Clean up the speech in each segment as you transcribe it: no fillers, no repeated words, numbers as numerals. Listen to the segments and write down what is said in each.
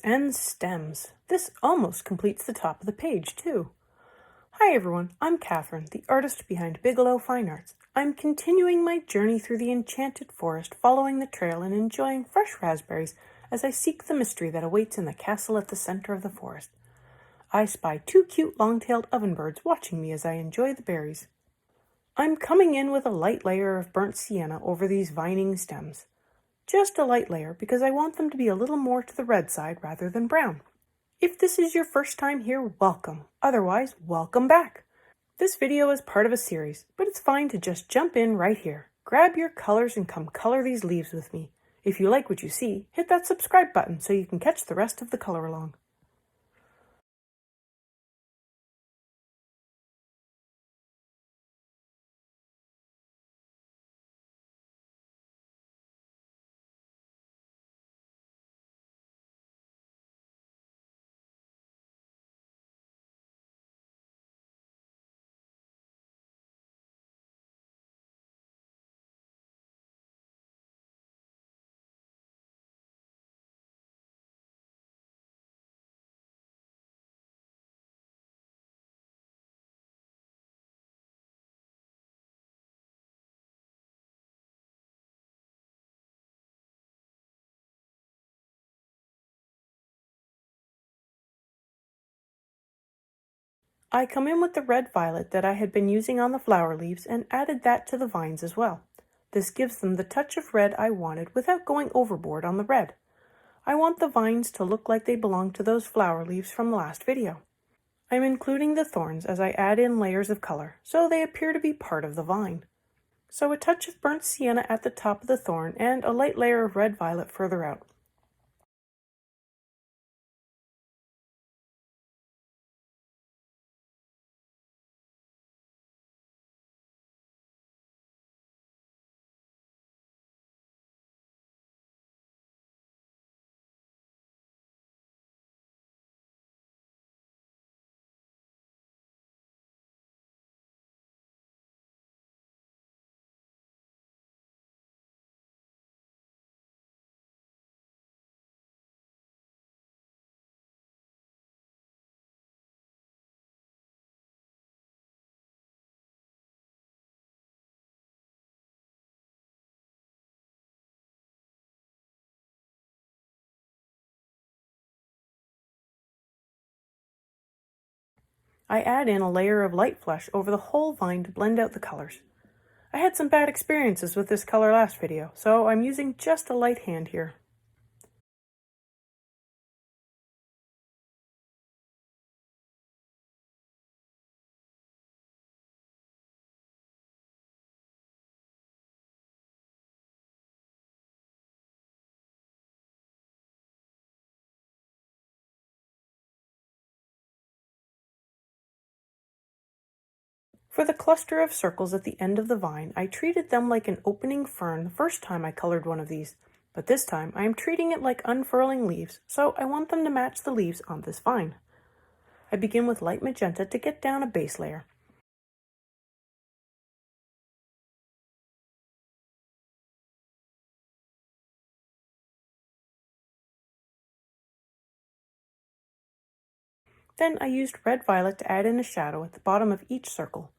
and stems. This almost completes the top of the page, too. Hi everyone, I'm Catherine, the artist behind Bigelow Fine Arts. I'm continuing my journey through the Enchanted Forest, following the trail and enjoying fresh raspberries as I seek the mystery that awaits in the castle at the center of the forest. I spy two cute long-tailed oven birds watching me as I enjoy the berries. I'm coming in with a light layer of burnt sienna over these vining stems. Just a light layer because I want them to be a little more to the red side rather than brown. If this is your first time here, welcome. Otherwise, welcome back. This video is part of a series, but it's fine to just jump in right here. Grab your colors and come color these leaves with me. If you like what you see, hit that subscribe button so you can catch the rest of the color along. I come in with the red violet that I had been using on the flower leaves and added that to the vines as well. This gives them the touch of red I wanted without going overboard on the red. I want the vines to look like they belong to those flower leaves from the last video. I'm including the thorns as I add in layers of color, so they appear to be part of the vine. So a touch of burnt sienna at the top of the thorn and a light layer of red violet further out. I add in a layer of light flesh over the whole vine to blend out the colors. I had some bad experiences with this color last video, so I'm using just a light hand here. For the cluster of circles at the end of the vine, I treated them like an opening fern the first time I colored one of these, but this time I am treating it like unfurling leaves, so I want them to match the leaves on this vine. I begin with light magenta to get down a base layer. Then I used red violet to add in a shadow at the bottom of each circle,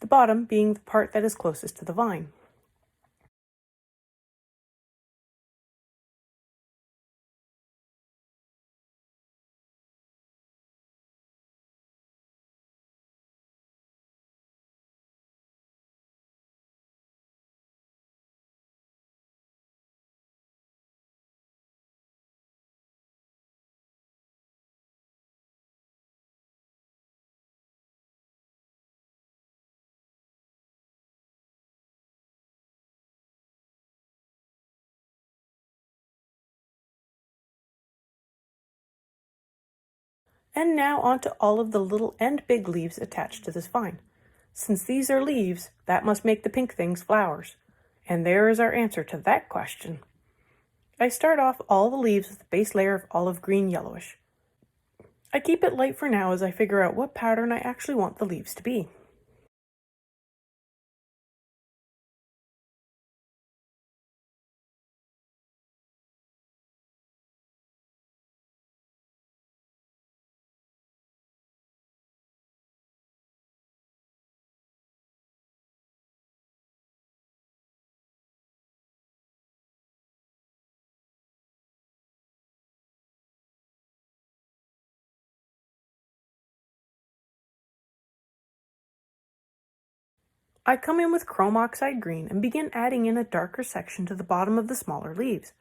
the bottom being the part that is closest to the vine. And now onto all of the little and big leaves attached to this vine. Since these are leaves, that must make the pink things flowers. And there is our answer to that question. I start off all the leaves with a base layer of olive green yellowish. I keep it light for now as I figure out what pattern I actually want the leaves to be. I come in with chrome oxide green and begin adding in a darker section to the bottom of the smaller leaves.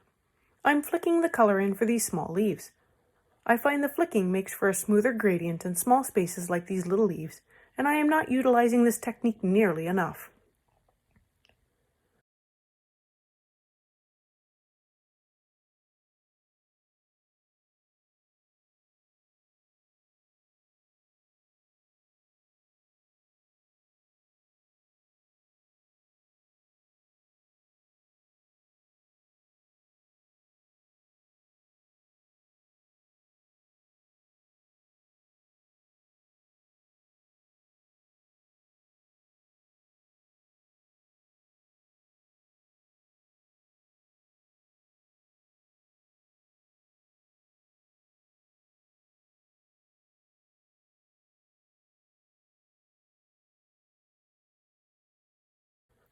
I'm flicking the color in for these small leaves. I find the flicking makes for a smoother gradient in small spaces like these little leaves, and I am not utilizing this technique nearly enough.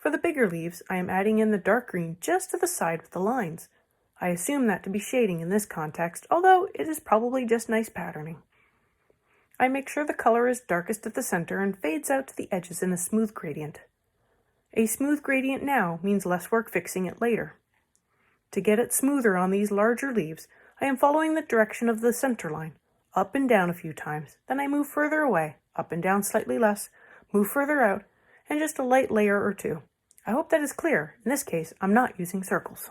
For the bigger leaves, I am adding in the dark green just to the side with the lines. I assume that to be shading in this context, although it is probably just nice patterning. I make sure the color is darkest at the center and fades out to the edges in a smooth gradient. A smooth gradient now means less work fixing it later. To get it smoother on these larger leaves, I am following the direction of the center line, up and down a few times, then I move further away, up and down slightly less, move further out, and just a light layer or two. I hope that is clear. In this case, I'm not using circles.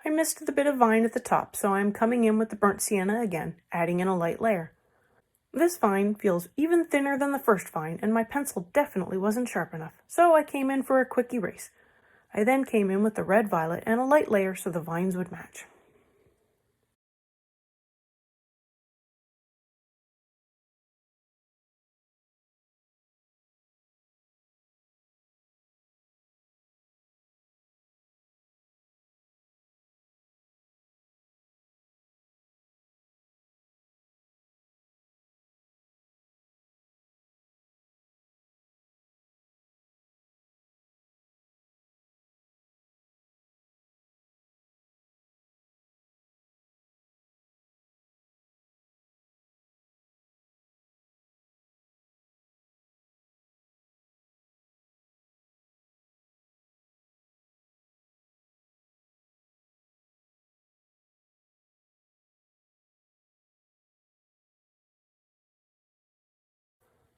I missed the bit of vine at the top, so I am coming in with the burnt sienna again, adding in a light layer. This vine feels even thinner than the first vine, and my pencil definitely wasn't sharp enough, so I came in for a quick erase. I then came in with the red violet and a light layer so the vines would match.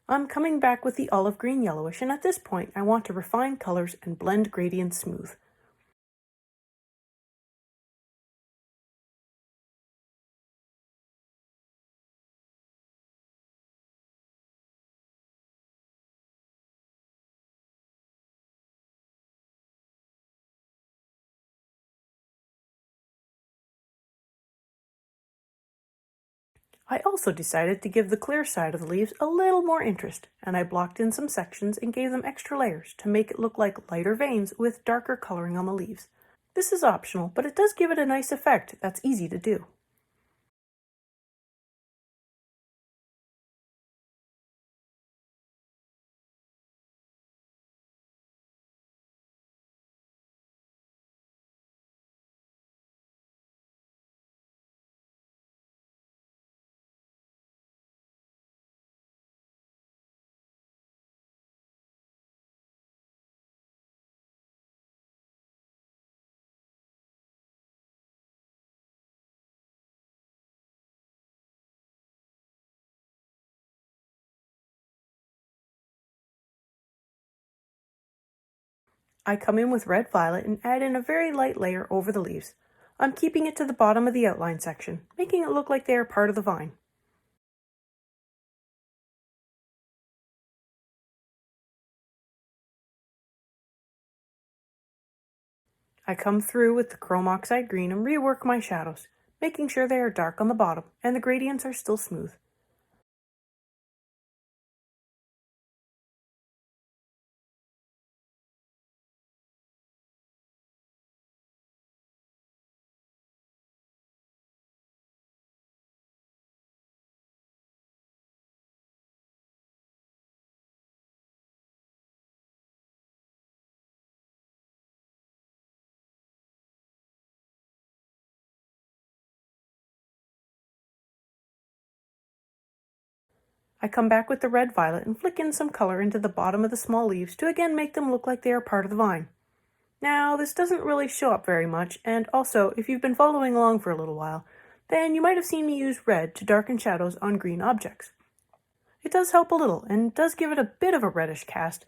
I'm coming back with the olive green yellowish, and at this point I want to refine colors and blend gradients smooth. I also decided to give the clear side of the leaves a little more interest, and I blocked in some sections and gave them extra layers to make it look like lighter veins with darker coloring on the leaves. This is optional, but it does give it a nice effect that's easy to do. I come in with red violet and add in a very light layer over the leaves. I'm keeping it to the bottom of the outline section, making it look like they are part of the vine. I come through with the chrome oxide green and rework my shadows, making sure they are dark on the bottom and the gradients are still smooth. I come back with the red violet and flick in some color into the bottom of the small leaves to again make them look like they are part of the vine. Now, this doesn't really show up very much, and also, if you've been following along for a little while, then you might have seen me use red to darken shadows on green objects. It does help a little, and does give it a bit of a reddish cast,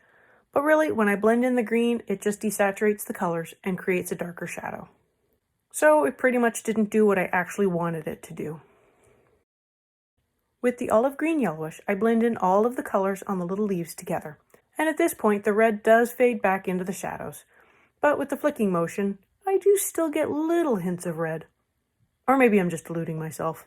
but really, when I blend in the green, it just desaturates the colors and creates a darker shadow. So it pretty much didn't do what I actually wanted it to do. With the olive green yellowish, I blend in all of the colors on the little leaves together, and at this point the red does fade back into the shadows, but with the flicking motion, I do still get little hints of red. Or maybe I'm just deluding myself.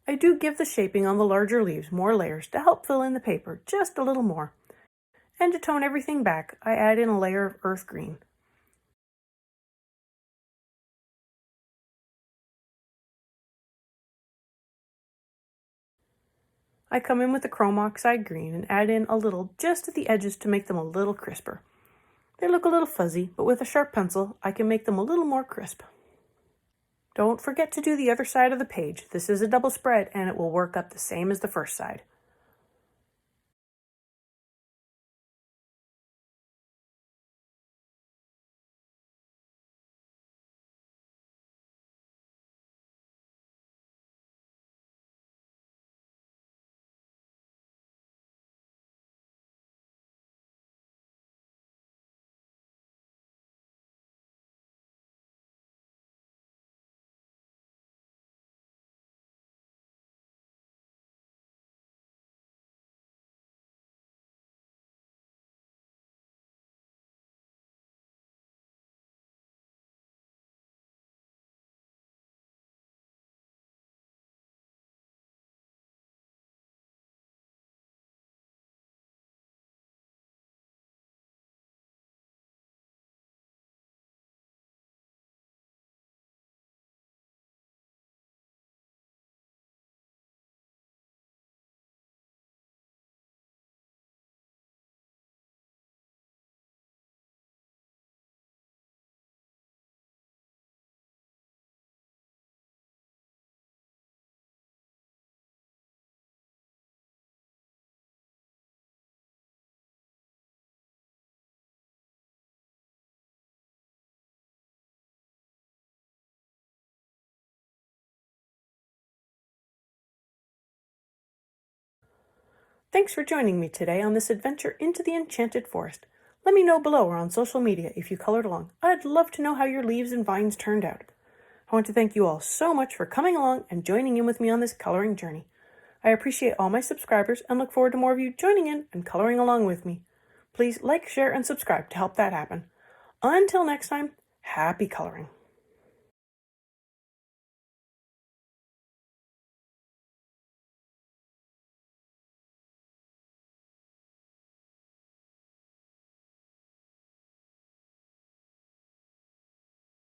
I do give the shaping on the larger leaves more layers to help fill in the paper just a little more. And to tone everything back, I add in a layer of earth green. I come in with the chrome oxide green and add in a little just at the edges to make them a little crisper. They look a little fuzzy, but with a sharp pencil, I can make them a little more crisp. Don't forget to do the other side of the page. This is a double spread and it will work up the same as the first side. Thanks for joining me today on this adventure into the Enchanted Forest. Let me know below or on social media if you colored along. I'd love to know how your leaves and vines turned out. I want to thank you all so much for coming along and joining in with me on this coloring journey. I appreciate all my subscribers and look forward to more of you joining in and coloring along with me. Please like, share, and subscribe to help that happen. Until next time, happy coloring.